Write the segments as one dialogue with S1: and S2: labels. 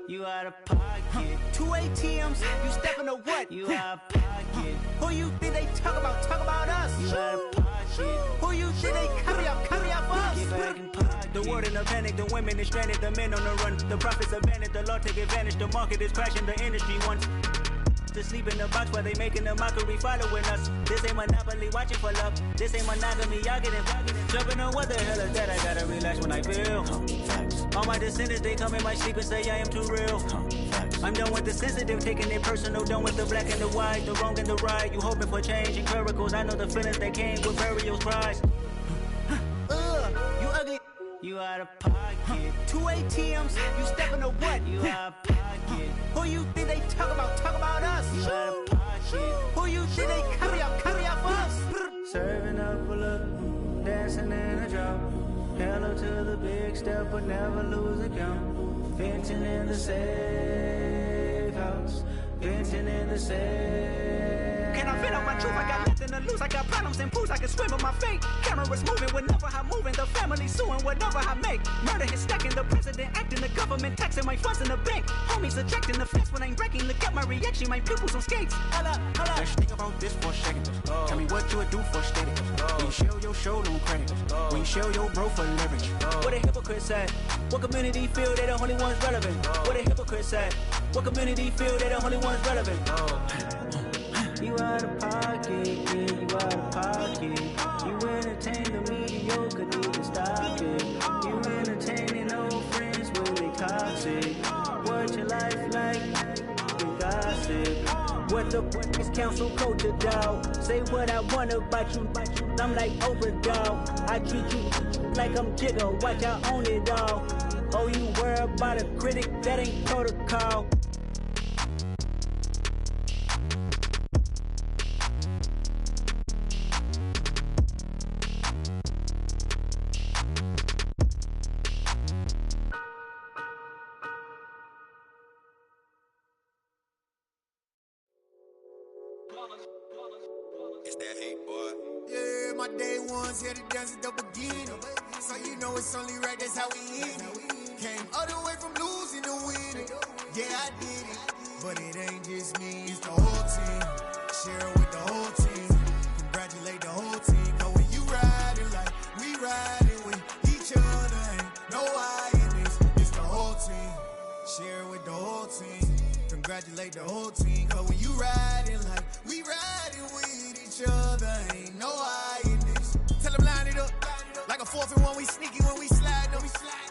S1: You out of pocket. 2 ATMs, you stepping to what? You out of pocket. Who you think they talk about? Talk about us. You out of pocket. Who you think they carry up for us? Get back in pocket. The world in a panic, the women is stranded, the men on the run. The profits abandoned, the law take advantage. The market is crashing, the industry wants to sleep in the box while they making a mockery following us. This ain't Monopoly, watching for love. This ain't monogamy, y'all getting jumping on what the hell is that? I gotta relax when I feel. All my descendants, they come in my sleep and say I am too real. I'm done with the sensitive, taking it personal. Done with the black and the white, the wrong and the right. You hoping for change and miracles. I know the feelings that came with burial cries. You ugly. You out of pocket. 2 ATMs, you stepping to what? You out of pocket. Who you think they talk about? Talk about us. You out of pocket. Who you think they carry up for us? Serving up a look, dancing in a drop. Hello to the big step, but never lose a count. Venting in the safe house. Venting in the safe. Can I fit out my truth? I got nothing to lose. I got problems and pools. I can swim with my fate. Cameras moving whenever I'm moving. The family suing whatever I make. Murder is stacking. The president acting. The government taxing my funds in the bank. Homies ejecting the fence when I'm breaking. Look at my reaction. My pupils on skates. Hold up.
S2: Let's think about this for a second. Tell me what you would do for steady. When you show your show, no credit. When you show your bro for leverage.
S1: What a hypocrite said. What community feel they the only ones relevant? What a hypocrite said. What community feel they the only ones relevant? You out of pocket, yeah, you out of pocket. You entertain the mediocre, need to stop it. You entertaining old friends when they toxic. What your life like? You gossip. What the fuck is council culture, dog? Say what I want about you, I'm like overdog. I treat you like I'm Jigga, watch I own it all. Oh, you worry about a critic, that ain't protocol.
S3: It's that hate, boy.
S4: Yeah, my day ones here to dance at the beginning. So you know it's only right, that's how we end it. Came all the way from losing to winning. Yeah, I did it. But it ain't just me, it's the whole team. Share it with the whole team. Congratulate the whole team. Cause when you riding like we riding with each other, ain't no I in this. It's the whole team. Share it with the whole team. Congratulate the whole team. Cause when you riding like we riding with each other, ain't no I in this. Tell them line it up. Like a 4th and 1, we sneaky when we slide them.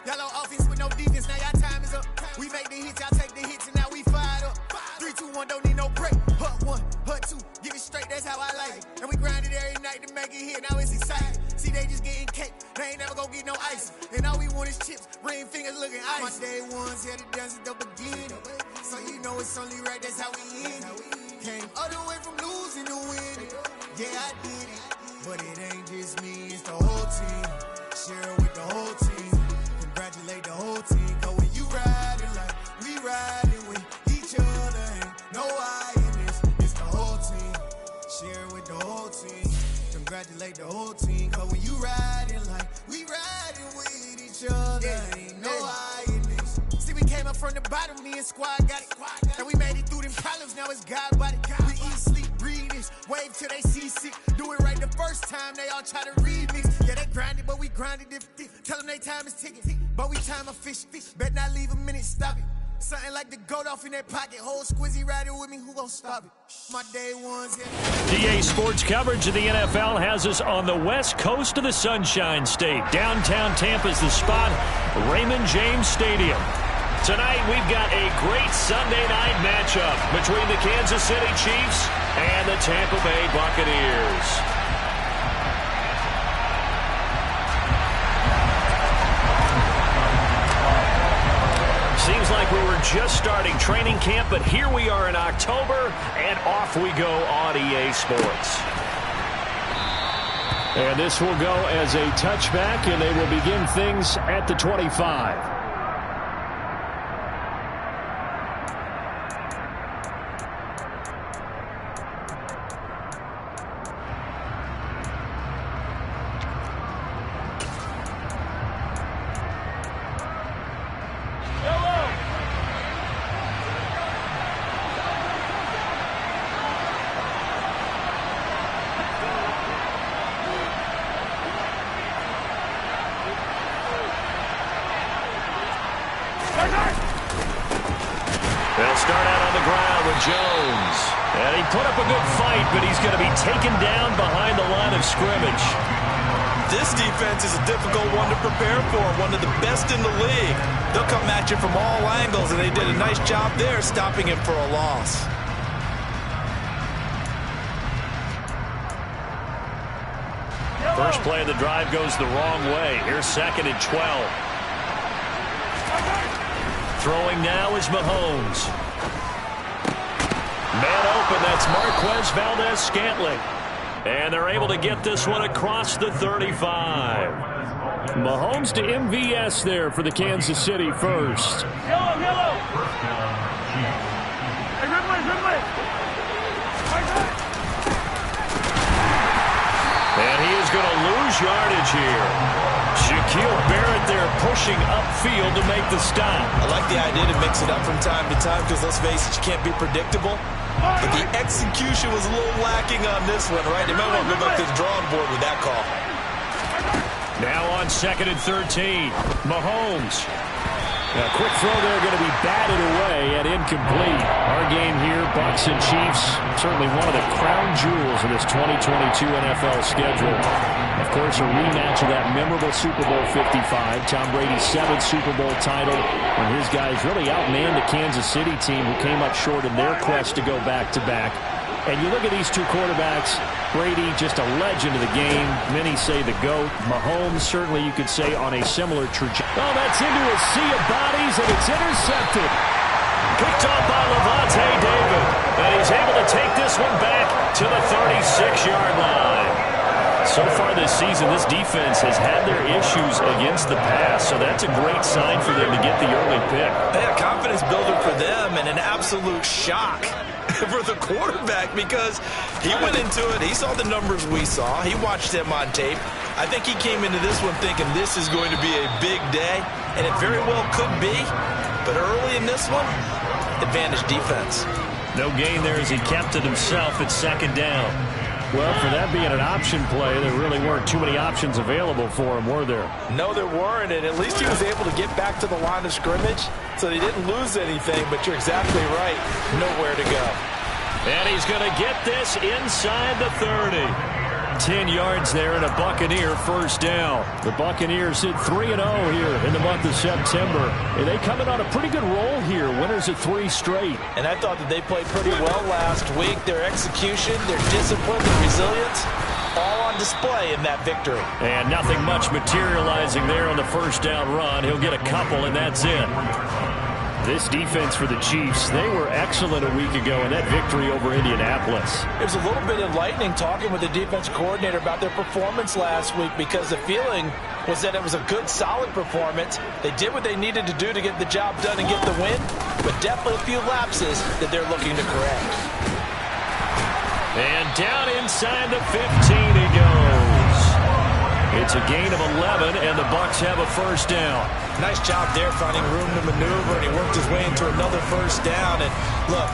S4: Y'all on offense with no defense, now y'all time is up. We make the hits, y'all take the hits, and now we fired up. 3, 2, 1, don't need no break. Hut 1, hut 2, give it straight, that's how I like it. And we grind it every night to make it hit, now it's exciting. See, they just getting cake, they ain't never gonna get no ice. And all we want is chips, ring fingers looking ice. My day ones here to dance at the beginning. So you know it's only right, that's how we end it. Came all the way from losing to winning. Yeah, I did it. But it ain't just me, it's the whole team. Share it with the whole team. Congratulate the whole team. Cause when you riding like we riding with each other, ain't no I in this. It's the whole team. Share it with the whole team. Congratulate the whole team. Cause when you riding like we riding with each other, ain't no I in this. See, we came up from the bottom, me and squad got it. And we made it through them problems, now it's God body. We eat, sleep, breathe this. Wave till they see sick. Do it right the first time, they all try to remix. Yeah, they grinded, but we grinded it. Tell them they time is ticking. But we time a fish. Bet not leave a minute, stop it. Something like the goat off in that pocket. Whole squizzy riding with me, who gon' stop it? My day ones here.
S5: DA Sports coverage of the NFL has us on the west coast of the Sunshine State. Downtown Tampa's the spot, Raymond James Stadium. Tonight, we've got a great Sunday night matchup between the Kansas City Chiefs and the Tampa Bay Buccaneers. Seems like we were just starting training camp, but here we are in October, and off we go on EA Sports. And this will go as a touchback, and they will begin things at the 25. They'll start out on the ground with Jones. And he put up a good fight, but he's going to be taken down behind the line of scrimmage.
S3: This defense is a difficult one to prepare for, one of the best in the league. They'll come at you from all angles, and they did a nice job there stopping him for a loss.
S5: First play of the drive goes the wrong way. Here's 2nd and 12. Throwing now is Mahomes. Man open, that's Marquez Valdes-Scantling. And they're able to get this one across the 35. Mahomes to MVS there for the Kansas City first.
S6: Yellow. Hey, red way.
S5: And he is going to lose yardage here. Shaquille Barrett there pushing upfield to make the stop.
S3: I like the idea to mix it up from time to time because, let's face it, you can't be predictable. But the execution was a little lacking on this one, right? They might want to go back to the drawing board with that call.
S5: Now on 2nd and 13. Mahomes. A quick throw there going to be batted away and incomplete. Our game here, Bucs and Chiefs, certainly one of the crown jewels of this 2022 NFL schedule. Of course, a rematch of that memorable Super Bowl 55, Tom Brady's 7th Super Bowl title, when his guys really outmanned the Kansas City team who came up short in their quest to go back-to-back. And you look at these two quarterbacks, Brady, just a legend of the game. Many say the GOAT. Mahomes, certainly you could say on a similar trajectory. Oh, that's into a sea of bodies, and it's intercepted. Picked off by Lavonte David. And he's able to take this one back to the 36-yard line. So far this season, this defense has had their issues against the pass, so that's a great sign for them to get the early pick.
S3: A confidence builder for them and an absolute shock for the quarterback because he went into it. He saw the numbers we saw. He watched them on tape. I think he came into this one thinking this is going to be a big day, and it very well could be. But early in this one, advantage defense.
S5: No gain there as he kept it himself at 2nd down. Well, for that being an option play, there really weren't too many options available for him, were there?
S3: No, there weren't, and at least he was able to get back to the line of scrimmage, so they didn't lose anything, but you're exactly right, nowhere to go.
S5: And he's going to get this inside the 30. 10 yards there and a Buccaneer first down. The Buccaneers hit 3-0 here in the month of September. And they come in on a pretty good roll here, winners of 3 straight.
S3: And I thought that they played pretty well last week. Their execution, their discipline, their resilience, all on display in that victory.
S5: And nothing much materializing there on the first down run. He'll get a couple, and that's it. This defense for the Chiefs, they were excellent a week ago in that victory over Indianapolis.
S3: It was a little bit enlightening talking with the defense coordinator about their performance last week because the feeling was that it was a good, solid performance. They did what they needed to do to get the job done and get the win, but definitely a few lapses that they're looking to correct.
S5: And down inside the 15 he goes. It's a gain of 11, and the Bucs have a first down.
S3: Nice job there finding room to maneuver, and he worked his way into another first down. And look,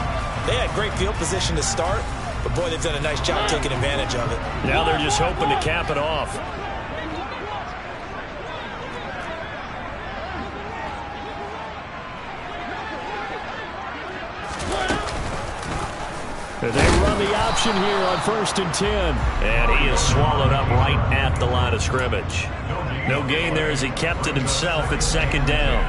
S3: they had great field position to start, but boy, they've done a nice job taking advantage of it.
S5: Now they're just hoping to cap it off. They run the option here on 1st and 10. And he is swallowed up right at the line of scrimmage. No gain there as he kept it himself at 2nd down.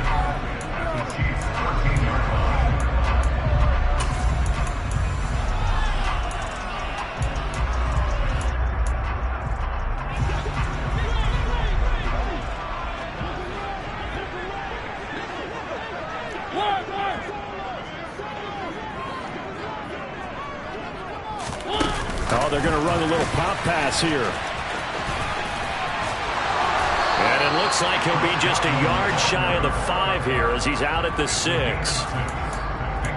S5: Oh, they're going to run a little pop pass here. And it looks like he'll be just a yard shy of the 5 here as he's out at the 6.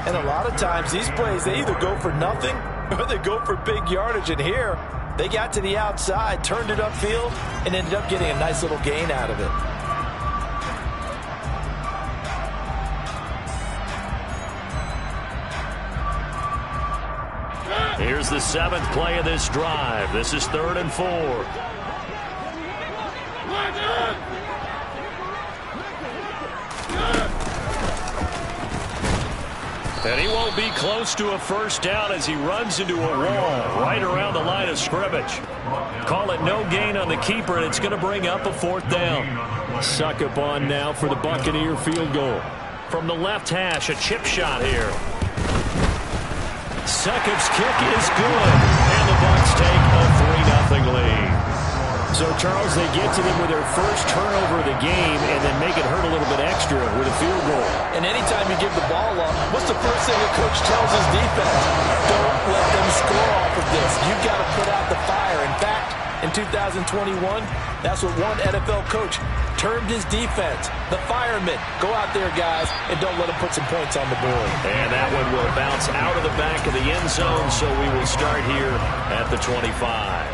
S3: And a lot of times these plays, they either go for nothing or they go for big yardage. And here, they got to the outside, turned it upfield, and ended up getting a nice little gain out of it.
S5: Here's the 7th play of this drive. This is 3rd and 4. And he won't be close to a first down as he runs into a wall right around the line of scrimmage. Call it no gain on the keeper, and it's going to bring up a 4th down. Succop on now for the Buccaneer field goal. From the left hash, a chip shot here. Succop's kick is good, and the Bucs take a 3-0 lead. So, Charles, they get to them with their first turnover of the game and then make it hurt a little bit extra with a field goal.
S3: And anytime you give the ball up, what's the first thing a coach tells his defense? Don't let them score off of this. You've got to put out the fire. In fact, in 2021, that's what one NFL coach termed his defense, the firemen. Go out there, guys, and don't let them put some points on the board.
S5: And that one will bounce out of the back of the end zone, so we will start here at the 25.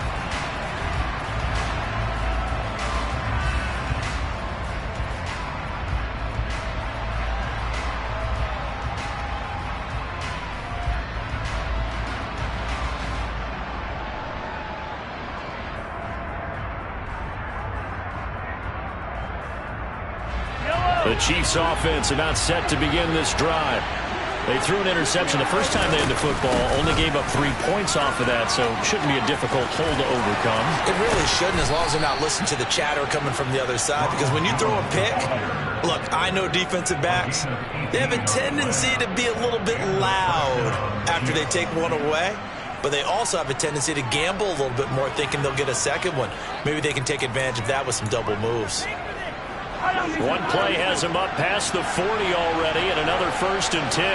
S5: The Chiefs offense about set to begin this drive. They threw an interception the first time they had the football, only gave up 3 points off of that, so it shouldn't be a difficult hole to overcome.
S3: It really shouldn't, as long as they're not listening to the chatter coming from the other side, because when you throw a pick, look, I know defensive backs, they have a tendency to be a little bit loud after they take one away, but they also have a tendency to gamble a little bit more, thinking they'll get a second one. Maybe they can take advantage of that with some double moves.
S5: One play has him up past the 40 already, and another 1st and 10.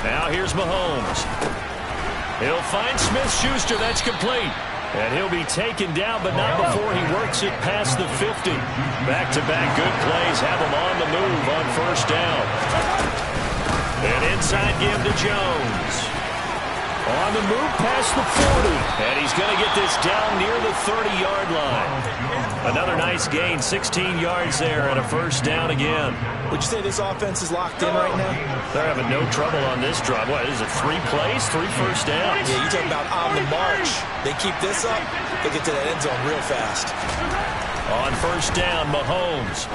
S5: Now here's Mahomes. He'll find Smith-Schuster. That's complete. And he'll be taken down, but not before he works it past the 50. Back-to-back good plays have him on the move on 1st down. And inside give to Jones. On the move past the 40. And he's going to get this down near the 30-yard line. Another nice gain, 16 yards there, and a 1st down again.
S3: Would you say this offense is locked in right now?
S5: They're having no trouble on this drive. What, is it 3 plays, 3 first downs?
S3: Yeah, you talk about on the march. They keep this up, they get to that end zone real fast.
S5: On 1st down, Mahomes.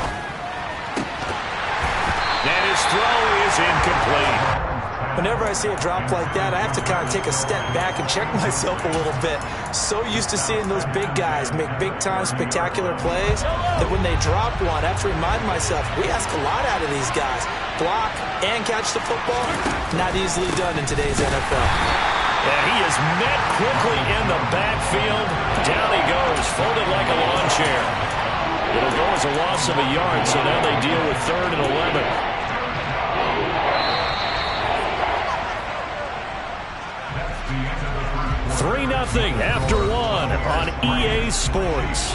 S5: And his throw is incomplete.
S3: Whenever I see a drop like that, I have to kind of take a step back and check myself a little bit. So used to seeing those big guys make big-time spectacular plays that when they drop one, I have to remind myself, we ask a lot out of these guys. Block and catch the football, not easily done in today's NFL.
S5: And he is met quickly in the backfield. Down he goes, folded like a lawn chair. It'll go as a loss of a yard, so now they deal with 3rd and 11. 3-0 after 1 on EA Sports.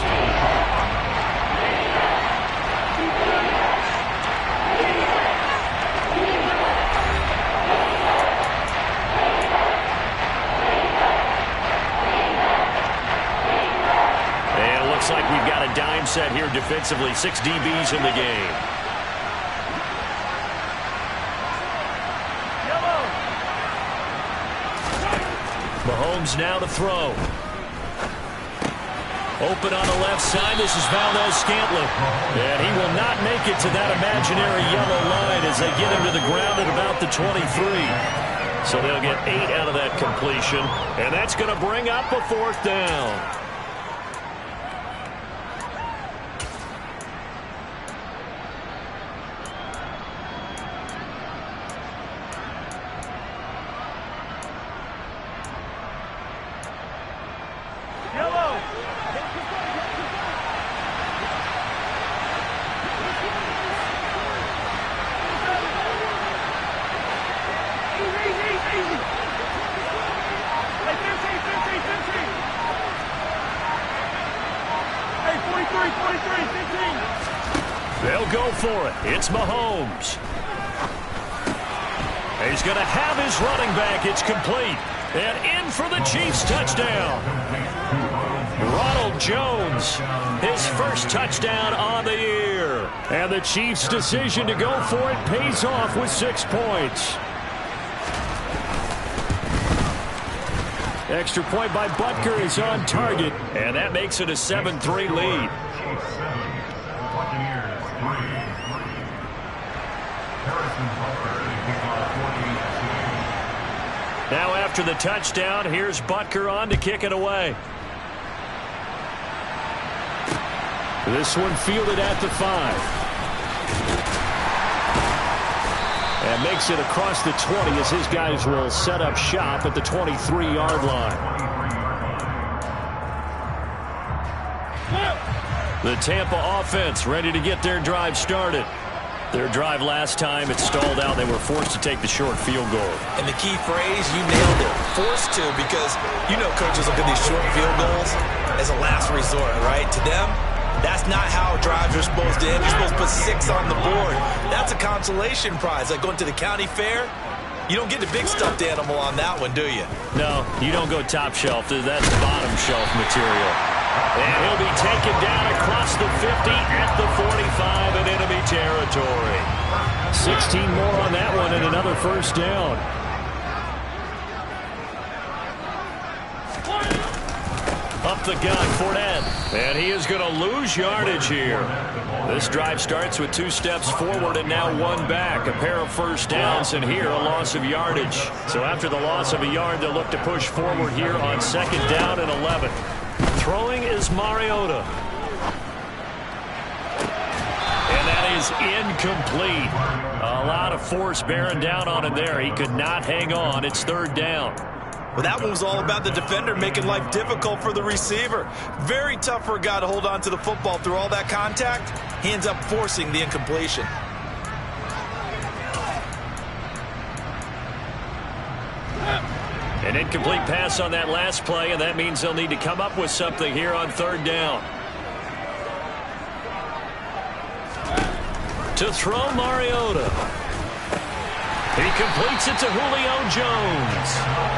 S5: And it looks like we've got a dime set here defensively. 6 DBs in the game. Mahomes now to throw. Open on the left side. This is Valdez-Scantling. And he will not make it to that imaginary yellow line as they get him to the ground at about the 23. So they'll get 8 out of that completion. And that's going to bring up a 4th down. They'll go for it. It's Mahomes. He's going to have his running back. It's complete. And in for the Chiefs touchdown. Ronald Jones, his first touchdown on the year. And the Chiefs' decision to go for it pays off with 6 points. Extra point by Butker is on target, and that makes it a 7-3 lead. Now after the touchdown, here's Butker on to kick it away. This one fielded at the 5. And makes it across the 20 as his guys will set up shop at the 23-yard line. The Tampa offense ready to get their drive started. Their drive last time, it stalled out. They were forced to take the short field goal.
S3: And the key phrase, you nailed it. Forced to, because you know coaches look at these short field goals as a last resort, right? To them, that's not how drives are supposed to end. You're supposed to put 6 on the board. That's a consolation prize. Like going to the county fair, you don't get the big stuffed animal on that one, do you?
S5: No, you don't go top shelf. That's bottom shelf material. And he'll be taken down across the 50 at the 45 in enemy territory. 16 more on that one and another first down. Up the gun, Fournette. And he is going to lose yardage here. This drive starts with 2 steps forward and now 1 back. A pair of first downs and here a loss of yardage. So after the loss of a yard, they'll look to push forward here on 2nd down and 11. Throwing is Mariota. And that is incomplete. A lot of force bearing down on him there. He could not hang on. It's 3rd down.
S3: Well, that one was all about the defender making life difficult for the receiver. Very tough for a guy to hold on to the football through all that contact. He ends up forcing the incompletion.
S5: An incomplete pass on that last play, and that means they'll need to come up with something here on 3rd down. To throw, Mariota. He completes it to Julio Jones.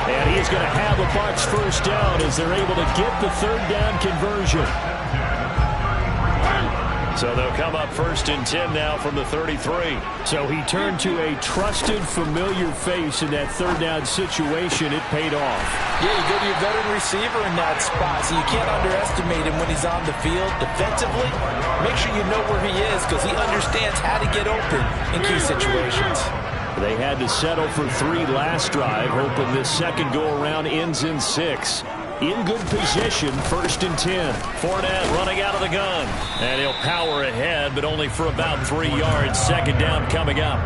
S5: And he is going to have a Bucs first down as they're able to get the 3rd down conversion. So they'll come up 1st and 10 now from the 33. So he turned to a trusted, familiar face in that 3rd down situation. It paid off.
S3: Yeah, you go to your veteran receiver in that spot, so you can't underestimate him when he's on the field defensively. Make sure you know where he is because he understands how to get open in key situations.
S5: They had to settle for 3 last drive, hoping this second go-around ends in 6. In good position, 1st and 10. Fournette running out of the gun. And he'll power ahead, but only for about 3 yards. 2nd down coming up.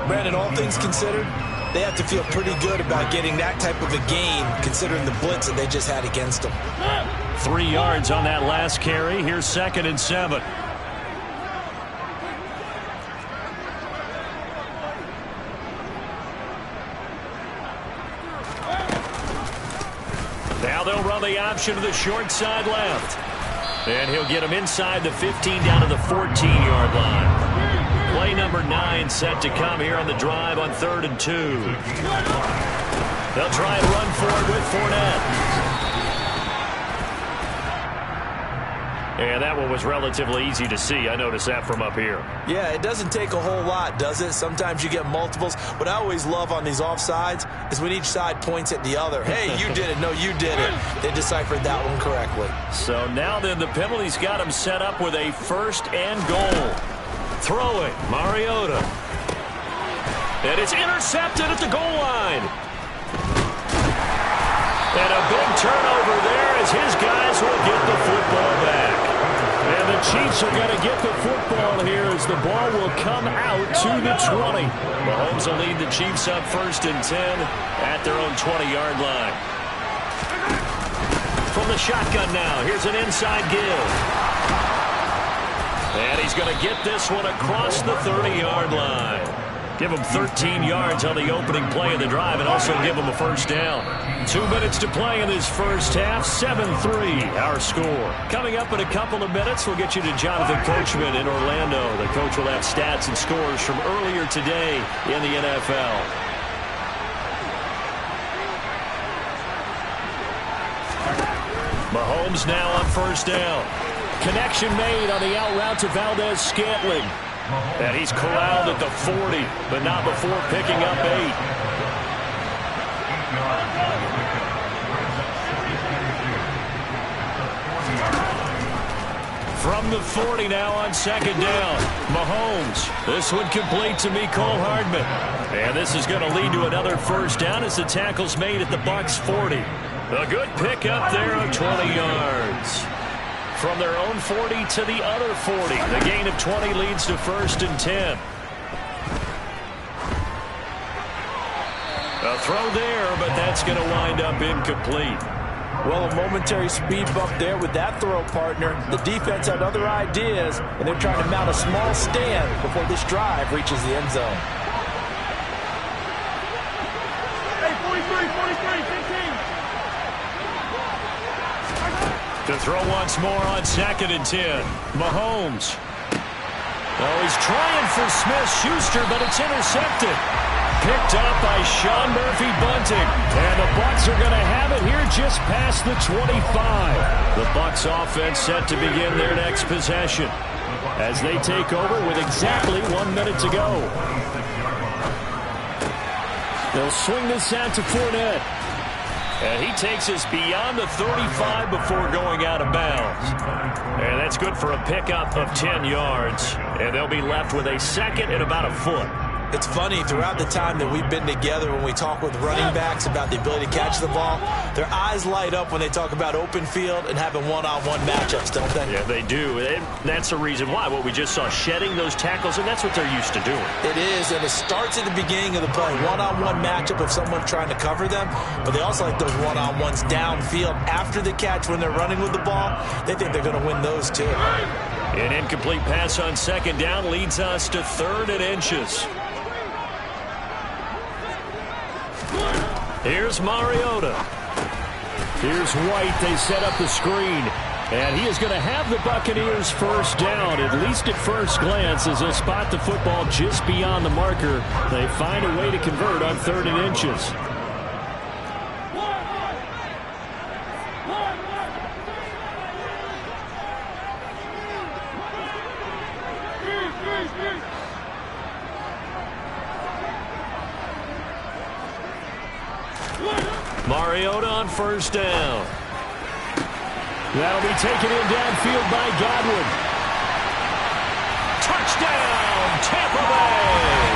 S3: Brandon, all things considered, they have to feel pretty good about getting that type of a gain, considering the blitz that they just had against them.
S5: 3 yards on that last carry. Here's 2nd and 7. Now they'll run the option to the short side left. And he'll get him inside the 15 down to the 14-yard line. Play number 9 set to come here on the drive on 3rd and 2. They'll try and run forward with Fournette. And that one was relatively easy to see. I noticed that from up here.
S3: Yeah, it doesn't take a whole lot, does it? Sometimes you get multiples. What I always love on these offsides is when each side points at the other. Hey, you did it. No, you did it. They deciphered that one correctly.
S5: So now then the penalty's got him set up with a 1st and goal. Throwing, Mariota. And it's intercepted at the goal line. And a big turnover there as his guys will get the football back. And the Chiefs are going to get the football here as the ball will come out to the 20. Mahomes will lead the Chiefs up 1st and 10 at their own 20-yard line. From the shotgun now, here's an inside give. And he's going to get this one across the 30-yard line. Give him 13 yards on the opening play of the drive and also give him a first down. 2 minutes to play in this first half. 7-3 our score. Coming up in a couple of minutes, we'll get you to Jonathan Coachman in Orlando. The coach will have stats and scores from earlier today in the NFL. Mahomes now on first down. Connection made on the out route to Valdez-Scantling. And he's corralled at the 40, but not before picking up 8. From the 40 now on second down. Mahomes. This one complete to Mecole Hardman. And this is going to lead to another first down as the tackle's made at the Bucs 40. A good pick up there of 20 yards. From their own 40 to the other 40. The gain of 20 leads to 1st and 10. A throw there, but that's going to wind up incomplete.
S3: Well, a momentary speed bump there with that throw, partner. The defense had other ideas, and they're trying to mount a small stand before this drive reaches the end zone.
S6: Hey, 43, 15.
S5: To throw once more on 2nd and 10. Mahomes. Oh, he's trying for Smith-Schuster, but it's intercepted. Picked up by Sean Murphy-Bunting. And the Bucs are going to have it here just past the 25. The Bucs offense set to begin their next possession as they take over with exactly 1 minute to go. They'll swing this out to Fournette. And he takes us beyond the 35 before going out of bounds. And that's good for a pickup of 10 yards. And they'll be left with a second and about a foot.
S3: It's funny, throughout the time that we've been together, when we talk with running backs about the ability to catch the ball, their eyes light up when they talk about open field and having one-on-one matchups, don't they?
S5: Yeah, they do. And that's the reason why. What we just saw, shedding those tackles, and that's what they're used to doing.
S3: It is, and it starts at the beginning of the play. One-on-one matchup of someone trying to cover them, but they also like those one-on-ones downfield after the catch when they're running with the ball. They think they're going to win those, too.
S5: An incomplete pass on 2nd down leads us to 3rd and inches. Here's Mariota. Here's White. They set up the screen. And he is going to have the Buccaneers first down, at least at first glance, as they'll spot the football just beyond the marker. They find a way to convert on 3rd and inches. Mariota on first down. That'll be taken in downfield by Godwin. Touchdown, Tampa Bay!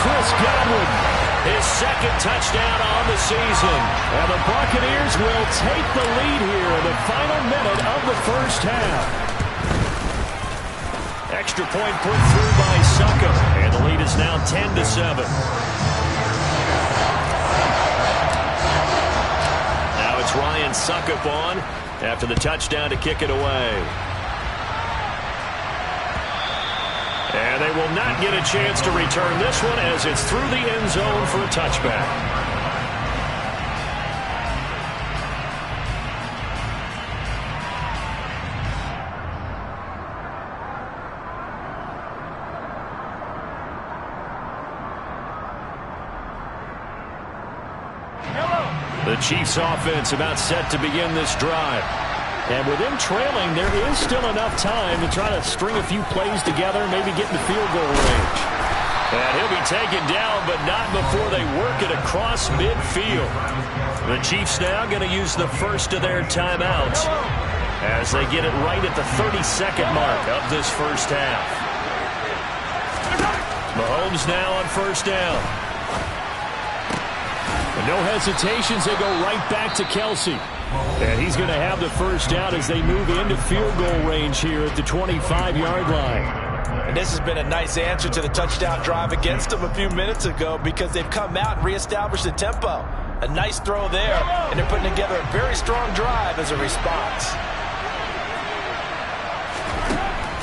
S5: Chris Godwin, his 2nd touchdown on the season. And the Buccaneers will take the lead here in the final minute of the first half. Extra point put through by Succop. And the lead is now 10-7. It's Ryan Succop on after the touchdown to kick it away. And they will not get a chance to return this one as it's through the end zone for a touchback. The Chiefs offense about set to begin this drive. And with them trailing, there is still enough time to try to string a few plays together, maybe get in the field goal range. And he'll be taken down, but not before they work it across midfield. The Chiefs now going to use the first of their timeouts as they get it right at the 32nd mark of this first half. Mahomes now on first down. No hesitations, they go right back to Kelsey. And he's going to have the first down as they move into field goal range here at the 25-yard line.
S3: And this has been a nice answer to the touchdown drive against them a few minutes ago because they've come out and reestablished the tempo. A nice throw there, and they're putting together a very strong drive as a response.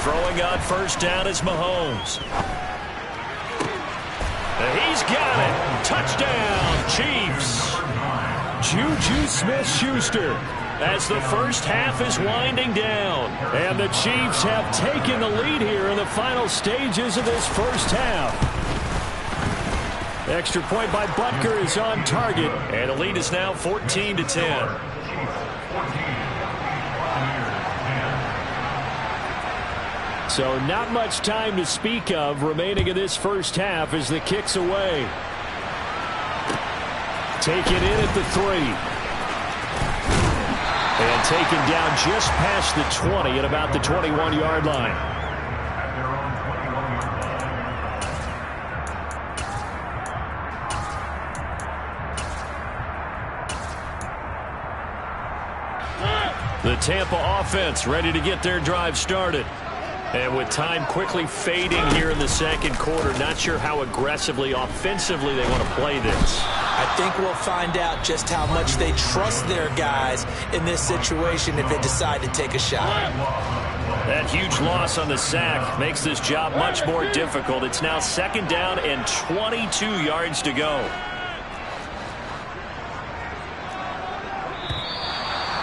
S5: Throwing on first down is Mahomes. And he's got it. Touchdown, Chiefs. Juju Smith-Schuster as the first half is winding down. And the Chiefs have taken the lead here in the final stages of this first half. Extra point by Butker is on target. And the lead is now 14-10. So not much time to speak of remaining in this first half as the kick's away. Take it in at the 3. And taken down just past the 20 at about the 21-yard line. The Tampa offense ready to get their drive started. And with time quickly fading here in the second quarter, not sure how aggressively, offensively they want to play this.
S3: I think we'll find out just how much they trust their guys in this situation if they decide to take a shot.
S5: That huge loss on the sack makes this job much more difficult. It's now second down and 22 yards to go.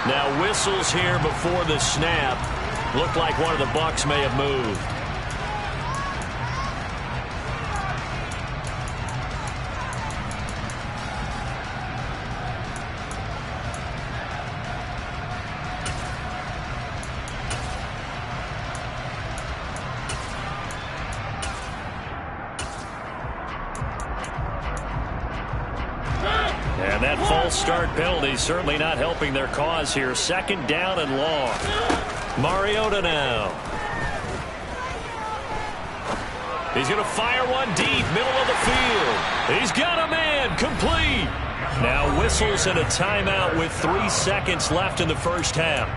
S5: Now whistles here before the snap. Looked like one of the Bucs may have moved. And that false start penalty certainly not helping their cause here. Second down and long. Mariota now. He's going to fire one deep, middle of the field. He's got a man, complete. Now whistles and a timeout with 3 seconds left in the first half.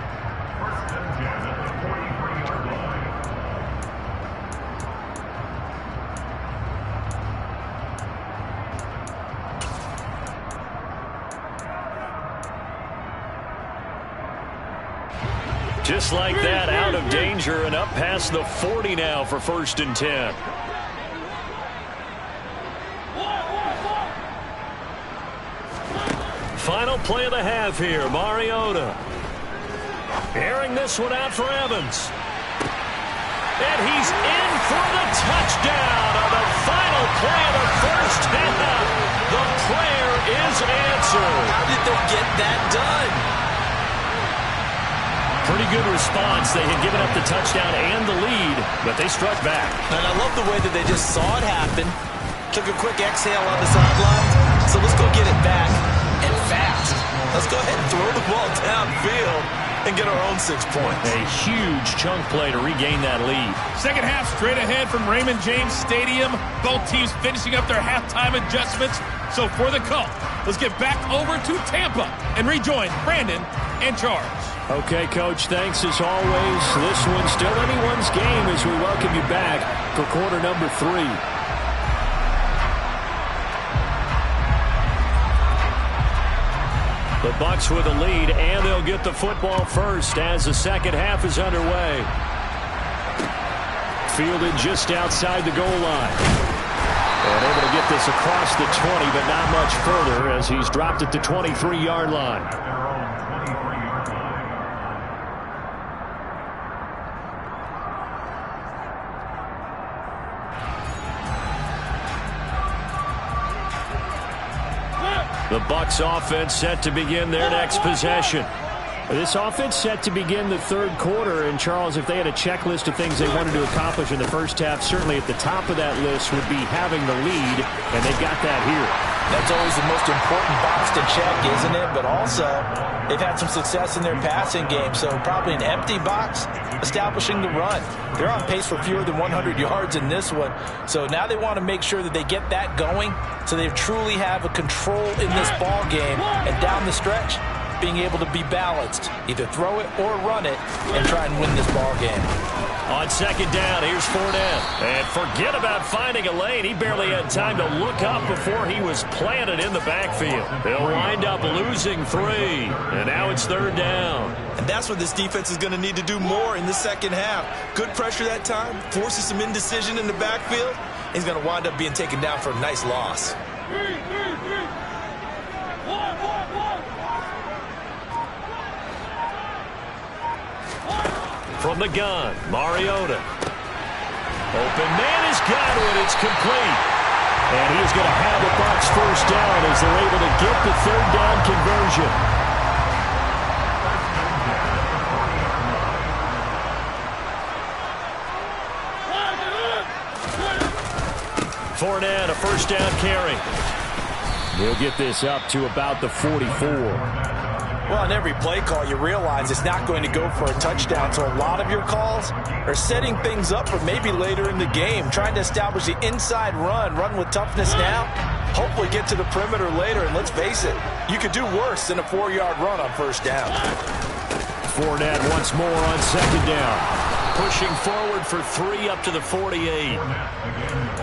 S5: Just like that, out of danger and up past the 40 now for 1st and 10. Final play of the half here, Mariota. Airing this one out for Evans. And he's in for the touchdown on the final play of the first half. The prayer is answered.
S3: How did they get that done?
S5: Pretty good response. They had given up the touchdown and the lead, but they struck back.
S3: And I love the way that they just saw it happen, took a quick exhale on the sidelines. So let's go get it back, and fast. Let's go ahead and throw the ball downfield and get our own 6 points.
S5: A huge chunk play to regain that lead.
S6: Second half straight ahead from Raymond James Stadium. Both teams finishing up their halftime adjustments. So for the call, let's get back over to Tampa and rejoin Brandon and Charles.
S5: Okay, Coach, thanks as always. This one's still anyone's game as we welcome you back for quarter number 3. The Bucs with a lead, and they'll get the football first as the second half is underway. Fielded just outside the goal line. And able to get this across the 20, but not much further as he's dropped at the 23-yard line. The Bucs offense set to begin their next possession. This offense set to begin the third quarter. And, Charles, if they had a checklist of things they wanted to accomplish in the first half, certainly at the top of that list would be having the lead, and they got that here.
S3: That's always the most important box to check, isn't it? But also, they've had some success in their passing game, so probably an empty box establishing the run. They're on pace for fewer than 100 yards in this one, so now they want to make sure that they get that going so they truly have a control in this ball game, and down the stretch, being able to be balanced, either throw it or run it, and try and win this ball game.
S5: On second down, here's Fournette. And forget about finding a lane. He barely had time to look up before he was planted in the backfield. They'll wind up losing 3. And now it's third down.
S3: And that's what this defense is going to need to do more in the second half. Good pressure that time, forces some indecision in the backfield. He's going to wind up being taken down for a nice loss.
S5: From the gun, Mariota. Open man is Godwin. It's complete. And he's going to have a Bucs first down as they're able to get the third down conversion. Fournette, a first down carry. He'll get this up to about the 44.
S3: Well, on every play call, you realize it's not going to go for a touchdown, so a lot of your calls are setting things up for maybe later in the game, trying to establish the inside run with toughness now, hopefully get to the perimeter later, and let's face it, you could do worse than a 4-yard run on first down.
S5: Fournette once more on second down. Pushing forward for 3 up to the 48.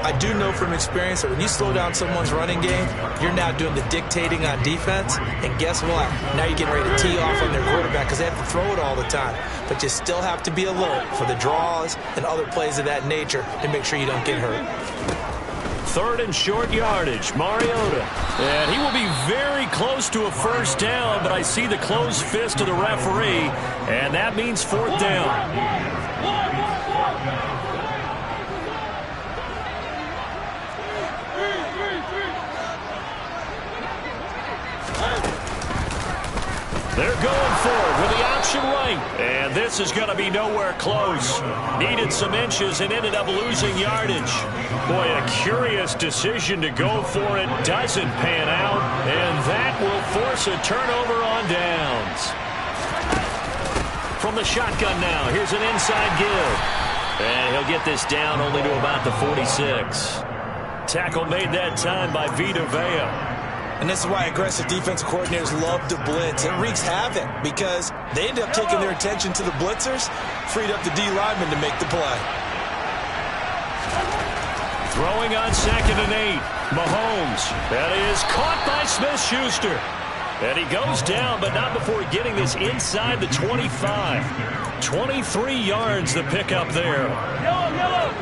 S3: I do know from experience that when you slow down someone's running game, you're now doing the dictating on defense. And guess what? Now you're getting ready to tee off on their quarterback because they have to throw it all the time. But you still have to be alert for the draws and other plays of that nature to make sure you don't get hurt.
S5: 3rd and short yardage, Mariota. And he will be very close to a first down, but I see the closed fist of the referee, and that means 4th down. They're going for it with the option right. And this is going to be nowhere close. Needed some inches and ended up losing yardage. Boy, a curious decision to go for it. Doesn't pan out. And that will force a turnover on downs. From the shotgun now, here's an inside give. And he'll get this down only to about the 46. Tackle made that time by Vita Vea.
S3: And this is why aggressive defensive coordinators love to blitz. It wreaks havoc because they end up taking their attention to the blitzers, freed up the D lineman to make the play.
S5: Throwing on 2nd and 8. Mahomes. That is caught by Smith-Schuster. And he goes down, but not before getting this inside the 25. 23 yards the pickup there. Yellow.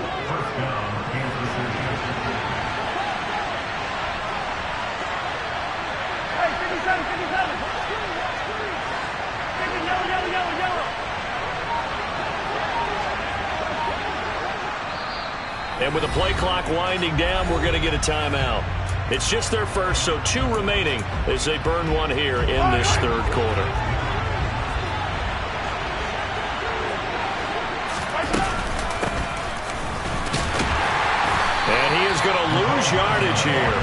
S5: And with the play clock winding down, we're going to get a timeout. It's just their first, so 2 remaining as they burn one here in this 3rd quarter. And he is going to lose yardage here.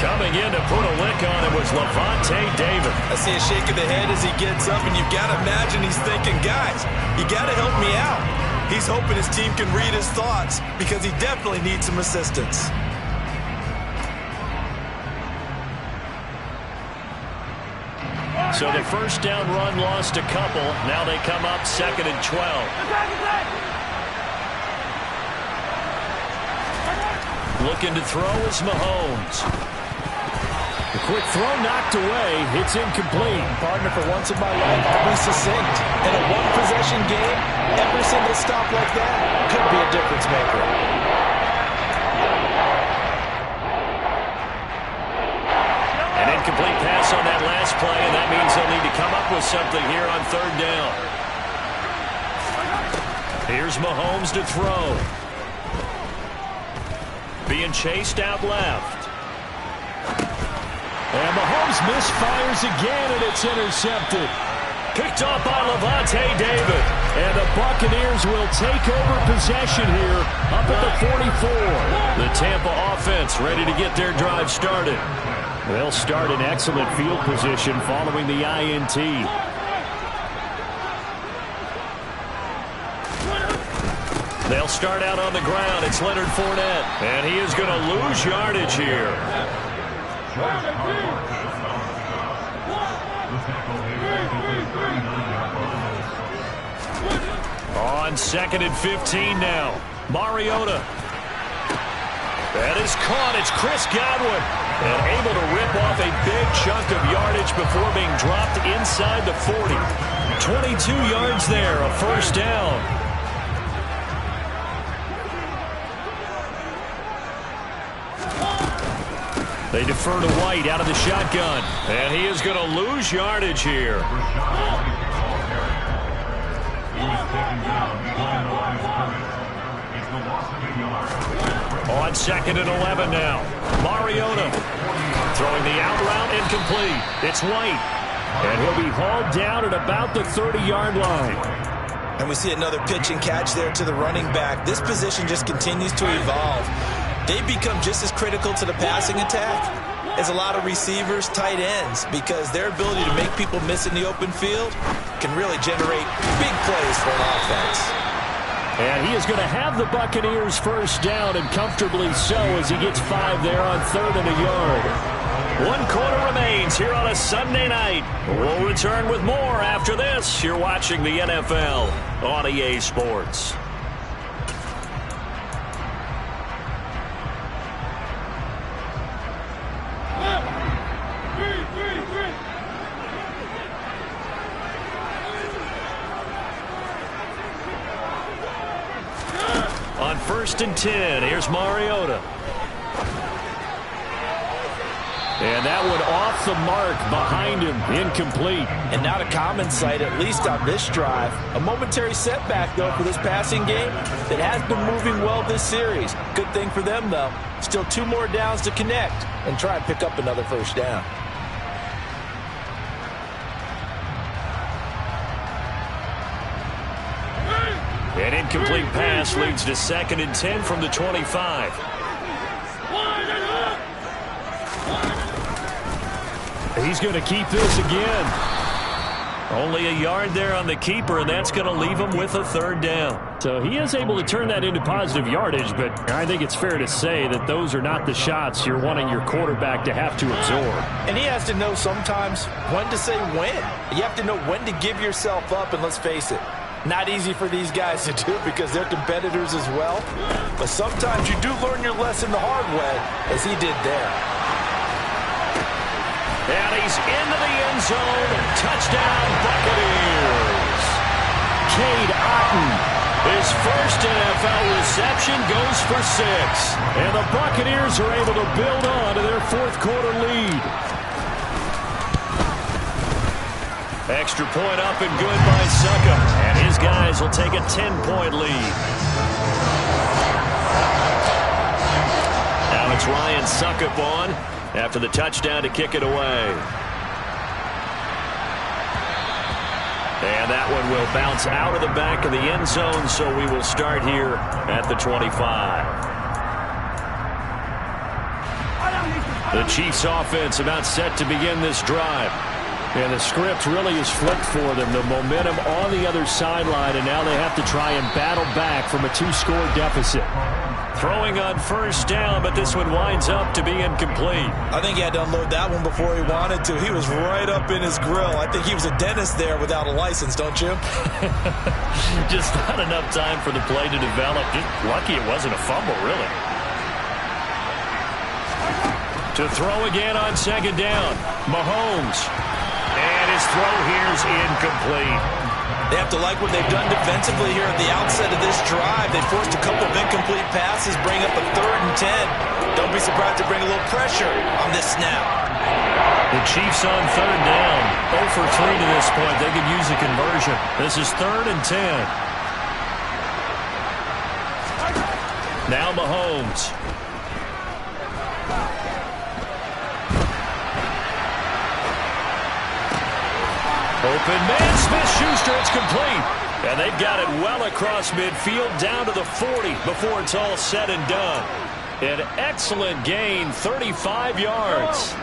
S5: Coming in to put a lick on it was Lavonte David.
S3: I see a shake of the head as he gets up, and you've got to imagine he's thinking, guys, you got to help me out. He's hoping his team can read his thoughts because he definitely needs some assistance.
S5: So the first down run lost a couple. Now they come up 2nd and 12. Looking to throw is Mahomes. The quick throw knocked away. It's incomplete.
S3: Partner, for once in my life, I'll be succinct. In a one-possession game, every single stop like that could be a difference maker.
S5: An incomplete pass on that last play, and that means they'll need to come up with something here on 3rd down. Here's Mahomes to throw. Being chased out left. And Mahomes misfires again, and it's intercepted. Picked off by Lavonte David. And the Buccaneers will take over possession here up at the 44. The Tampa offense ready to get their drive started. They'll start in excellent field position following the INT. They'll start out on the ground. It's Leonard Fournette. And he is going to lose yardage here. On 2nd and 15 now. Mariota. That is caught. It's Chris Godwin. And able to rip off a big chunk of yardage before being dropped inside the 40. 22 yards there, a first down. They defer to White out of the shotgun. And he is going to lose yardage here. On 2nd and 11 now. Mariota throwing the out route incomplete. It's White. And he'll be hauled down at about the 30-yard line.
S3: And we see another pitch and catch there to the running back. This position just continues to evolve. They become just as critical to the passing attack is a lot of receivers, tight ends, because their ability to make people miss in the open field can really generate big plays for an offense.
S5: And he is going to have the Buccaneers first down, and comfortably so, as he gets 5 there on 3rd and a yard. 1 quarter remains here on a Sunday night. We'll return with more after this. You're watching the NFL on EA Sports. On 1st and 10, here's Mariota. And that one off the mark behind him, incomplete.
S3: And not a common sight, at least on this drive. A momentary setback, though, for this passing game that has been moving well this series. Good thing for them, though. Still 2 more downs to connect and try and pick up another first down.
S5: An incomplete pass leads to 2nd and 10 from the 25. He's going to keep this again. Only a yard there on the keeper, and that's going to leave him with a 3rd down. So he is able to turn that into positive yardage, but I think it's fair to say that those are not the shots you're wanting your quarterback to have to absorb.
S3: And he has to know sometimes when to say when. You have to know when to give yourself up, and let's face it, not easy for these guys to do because they're competitors as well. But sometimes you do learn your lesson the hard way, as he did there.
S5: And he's into the end zone. Touchdown, Buccaneers. Cade Otton, his first NFL reception, goes for 6. And the Buccaneers are able to build on to their 4th quarter lead. Extra point up and good by Succop. And his guys will take a 10-point lead. Now it's Ryan Succop on after the touchdown to kick it away. And that one will bounce out of the back of the end zone, so we will start here at the 25. The Chiefs offense about set to begin this drive. And the script really is flipped for them. The momentum on the other sideline, and now they have to try and battle back from a 2-score deficit. Throwing on 1st down, but this one winds up to be incomplete.
S3: I think he had to unload that one before he wanted to. He was right up in his grill. I think he was a dentist there without a license, don't you?
S5: Just not enough time for the play to develop. Just lucky it wasn't a fumble, really. To throw again on 2nd down, Mahomes. And his throw here is incomplete.
S3: They have to like what they've done defensively here at the outset of this drive. They forced a couple of incomplete passes, bring up a 3rd and 10. Don't be surprised to bring a little pressure on this snap.
S5: The Chiefs on 3rd down. 0 for 3 to this point. They could use a conversion. This is 3rd and 10. Now Mahomes. Open man, Smith-Schuster, it's complete. And they've got it well across midfield, down to the 40 before it's all said and done. An excellent gain, 35 yards.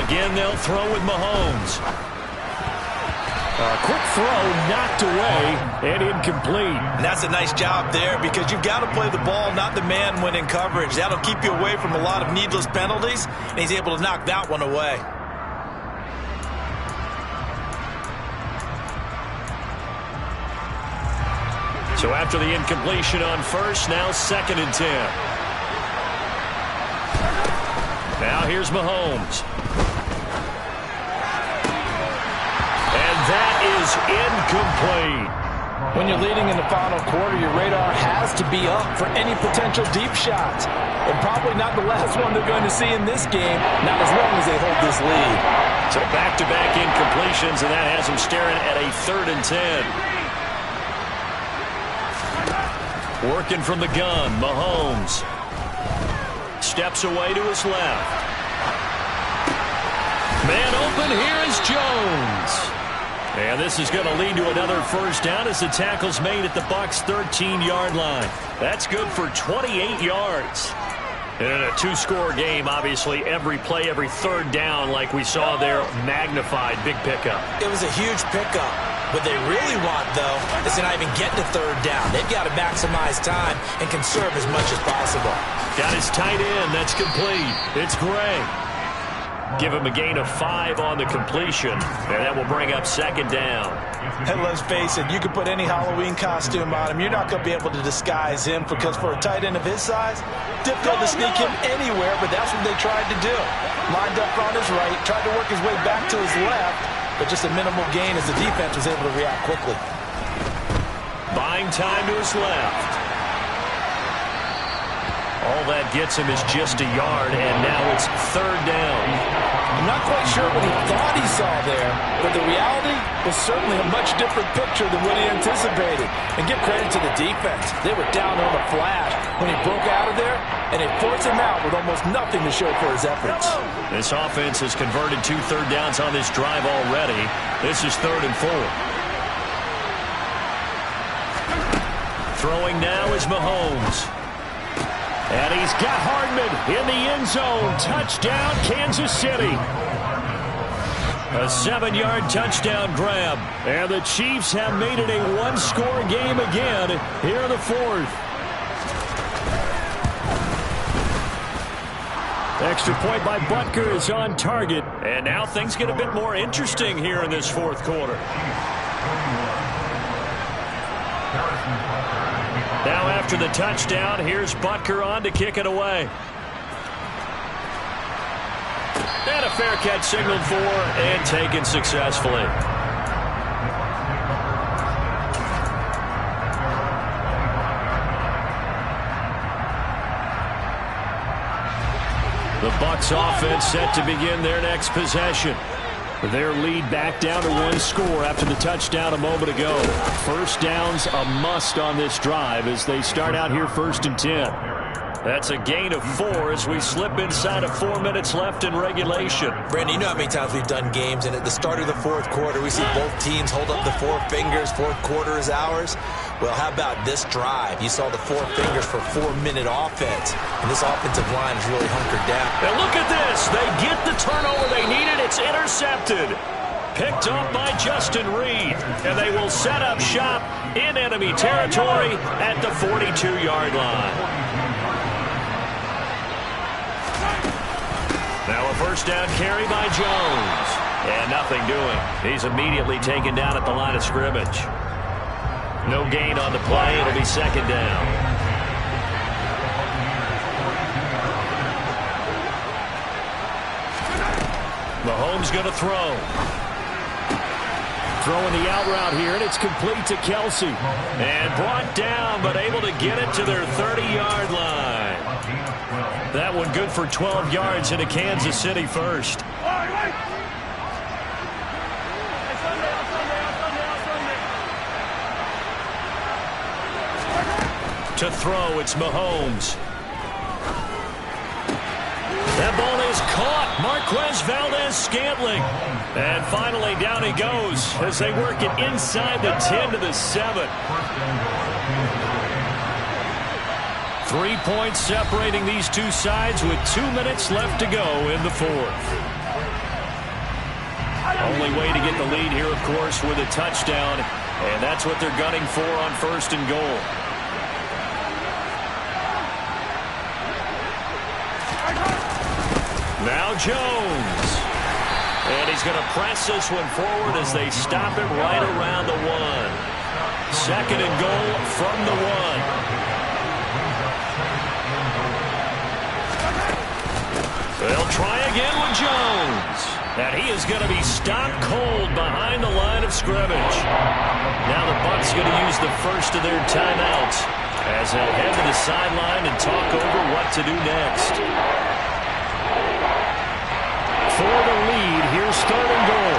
S5: Again, they'll throw with Mahomes. A quick throw knocked away and incomplete.
S3: And that's a nice job there because you've got to play the ball, not the man when in coverage. That'll keep you away from a lot of needless penalties, and he's able to knock that one away.
S5: So after the incompletion on 1st, now 2nd and 10. Now here's Mahomes. That is incomplete.
S3: When you're leading in the final quarter, your radar has to be up for any potential deep shots. And probably not the last one they're going to see in this game, not as long as they hold this lead.
S5: So back-to-back incompletions, and that has them staring at a 3rd and 10. Working from the gun, Mahomes. Steps away to his left. Man open, here is Jones. And this is going to lead to another first down as the tackle's made at the Bucs' 13-yard line. That's good for 28 yards. And in a two-score game, obviously, every play, every third down, like we saw there, magnified. Big pickup.
S3: It was a huge pickup. What they really want, though, is to not even get to third down. They've got to maximize time and conserve as much as possible.
S5: Got his tight end. That's complete. It's Gray. Give him a gain of 5 on the completion, and that will bring up second down.
S3: And let's face it, you can put any Halloween costume on him. You're not going to be able to disguise him because for a tight end of his size, difficult to sneak him anywhere, but that's what they tried to do. Lined up on his right, tried to work his way back to his left, but just a minimal gain as the defense was able to react quickly.
S5: Buying time to his left. All that gets him is just a yard, and now it's third down.
S3: I'm not quite sure what he thought he saw there, but the reality was certainly a much different picture than what he anticipated. And give credit to the defense. They were down on the flash when he broke out of there, and they forced him out with almost nothing to show for his efforts.
S5: This offense has converted 2 third downs on this drive already. This is 3rd and 4. Throwing now is Mahomes. And he's got Hardman in the end zone. Touchdown, Kansas City. A 7-yard touchdown grab. And the Chiefs have made it a one-score game again here in the 4th. Extra point by Butker is on target. And now things get a bit more interesting here in this 4th quarter. Now after the touchdown, here's Butker on to kick it away. And a fair catch signaled for and taken successfully. The Bucs offense set to begin their next possession. Their lead back down to 1 score after the touchdown a moment ago. First down's a must on this drive as they start out here 1st and 10. That's a gain of 4 as we slip inside of 4 minutes left in regulation.
S3: Brandon, you know how many times we've done games, and at the start of the 4th quarter, we see both teams hold up the 4 fingers, 4th quarter is ours. Well, how about this drive? You saw the 4 fingers for 4-minute offense, and this offensive line is really hunkered down.
S5: And look at this. They get the turnover they needed. It's intercepted. Picked up by Justin Reed, and they will set up shop in enemy territory at the 42-yard line. Now a first down carry by Jones. And nothing doing. He's immediately taken down at the line of scrimmage. No gain on the play. It'll be second down. Mahomes going to throw. Throwing the out route here, and it's complete to Kelsey. And brought down, but able to get it to their 30-yard line. That one good for 12 yards into Kansas City first. To throw, it's Mahomes. That ball is caught. Marquez Valdes-Scantling. And finally down he goes as they work it inside the 10 to the 7. 3 points separating these two sides with 2 minutes left to go in the 4th. Only way to get the lead here, of course, with a touchdown. And that's what they're gunning for on 1st and goal. Now Jones. And he's going to press this one forward as they stop him right around the 1. 2nd and goal from the 1. They'll try again with Jones. And he is going to be stopped cold behind the line of scrimmage. Now the Bucs going to use the first of their timeouts as they'll head to the sideline and talk over what to do next. For the lead, here's 3rd and goal.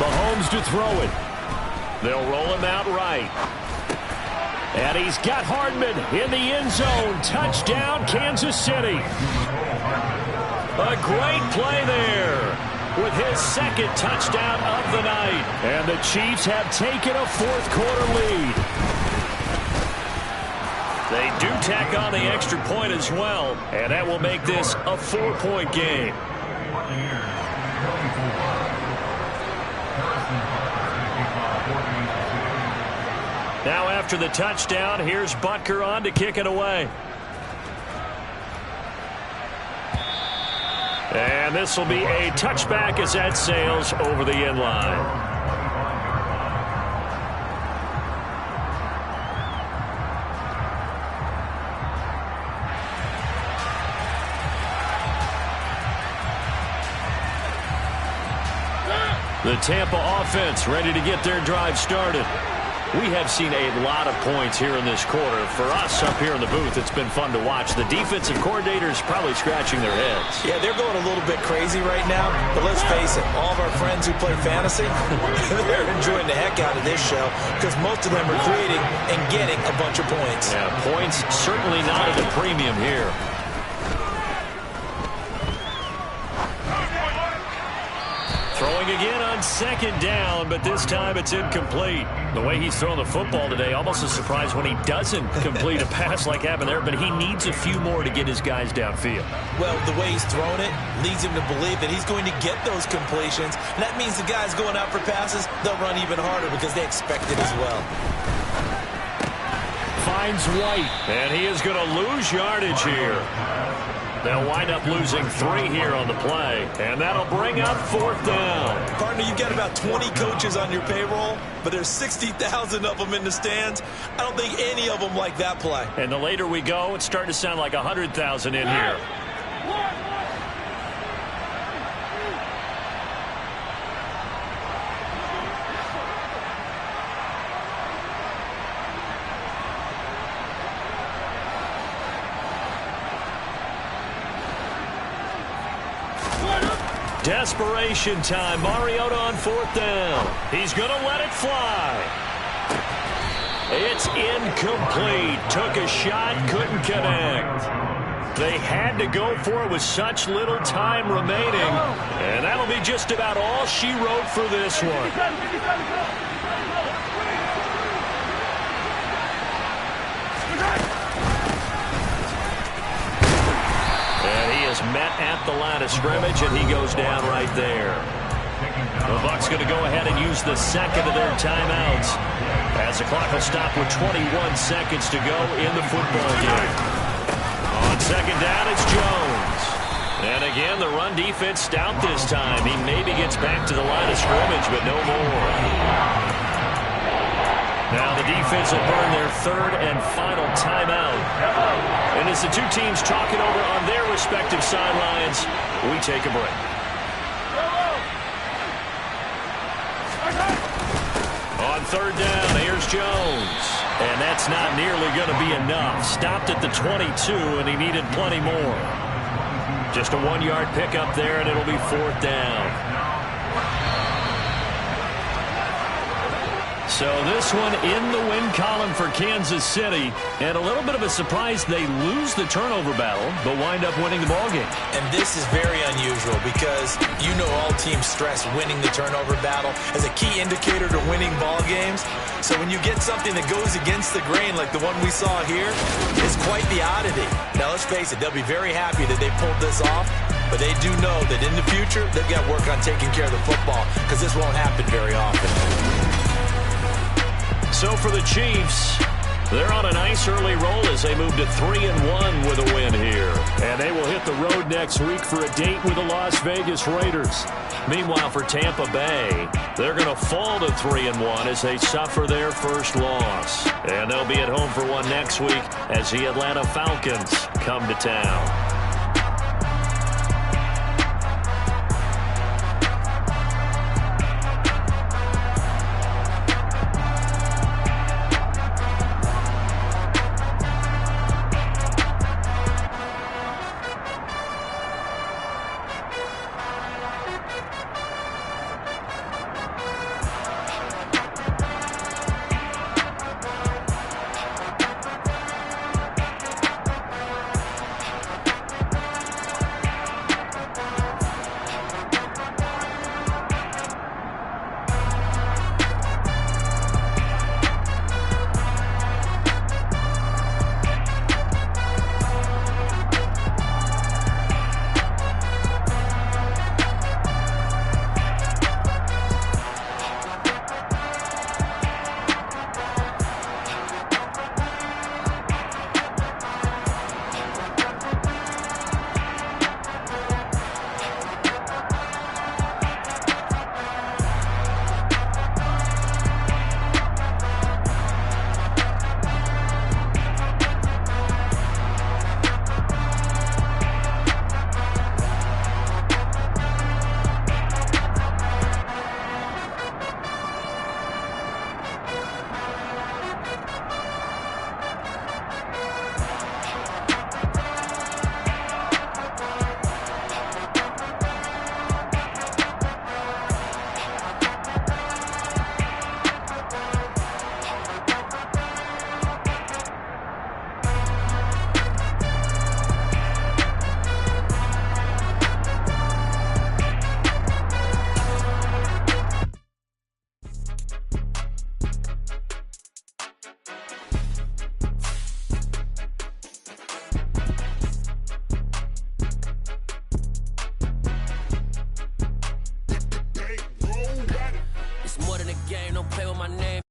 S5: Mahomes to throw it. They'll roll him out right. And he's got Hardman in the end zone. Touchdown, Kansas City. A great play there with his second touchdown of the night. And the Chiefs have taken a fourth-quarter lead. They do tack on the extra point as well, and that will make this a 4-point game. Now after the touchdown, here's Butker on to kick it away. And this will be a touchback as that sails over the end line. The Tampa offense ready to get their drive started. We have seen a lot of points here in this quarter. For us up here in the booth, it's been fun to watch. The defensive coordinators probably scratching their heads.
S3: Yeah, they're going a little bit crazy right now. But let's face it, all of our friends who play fantasy, they're enjoying the heck out of this show because most of them are creating and getting a bunch of points.
S5: Yeah, points certainly not at a premium here. Throwing again on second down, but this time it's incomplete. The way he's throwing the football today, almost a surprise when he doesn't complete a pass like happened there, but he needs a few more to get his guys downfield. Well, the way he's thrown it leads him to believe that he's going to get those completions. And that means the guys going out for passes, they'll run even harder because they expect it as well. Finds White, and he is going to lose yardage here. They'll wind up losing 3 here on the play, and that'll bring up 4th down. Partner, you've got about 20 coaches on your payroll, but there's 60,000 of them in the stands. I don't think any of them like that play. And the later we go, it's starting to sound like 100,000 in here. Desperation time. Mariota on 4th down. He's going to let it fly. It's incomplete. Took a shot, couldn't connect. They had to go for it with such little time remaining. And that'll be just about all she wrote for this one. Met at the line of scrimmage, and he goes down right there. The Bucs going to go ahead and use the second of their timeouts as the clock will stop with 21 seconds to go in the football game. On second down, it's Jones. And again, the run defense stout this time. He maybe gets back to the line of scrimmage, but no more. Now the defense will burn their 3rd and final timeout. And as the two teams talk it over on their respective sidelines, we take a break. On 3rd down, here's Jones. And that's not nearly going to be enough. Stopped at the 22, and he needed plenty more. Just a 1-yard pickup there, and it'll be 4th down. So this one in the win column for Kansas City. And a little bit of a surprise, they lose the turnover battle, but wind up winning the ballgame.
S3: And this is very unusual because you know all teams stress winning the turnover battle as a key indicator to winning ball games. So when you get something that goes against the grain like the one we saw here, it's quite the oddity. Now let's face it, they'll be very happy that they pulled this off. But they do know that in the future, they've got to work on taking care of the football because this won't happen very often.
S5: So for the Chiefs, they're on a nice early roll as they move to 3-1 with a win here. And they will hit the road next week for a date with the Las Vegas Raiders. Meanwhile, for Tampa Bay, they're going to fall to 3-1 as they suffer their first loss. And they'll be at home for one next week as the Atlanta Falcons come to town.
S7: my name.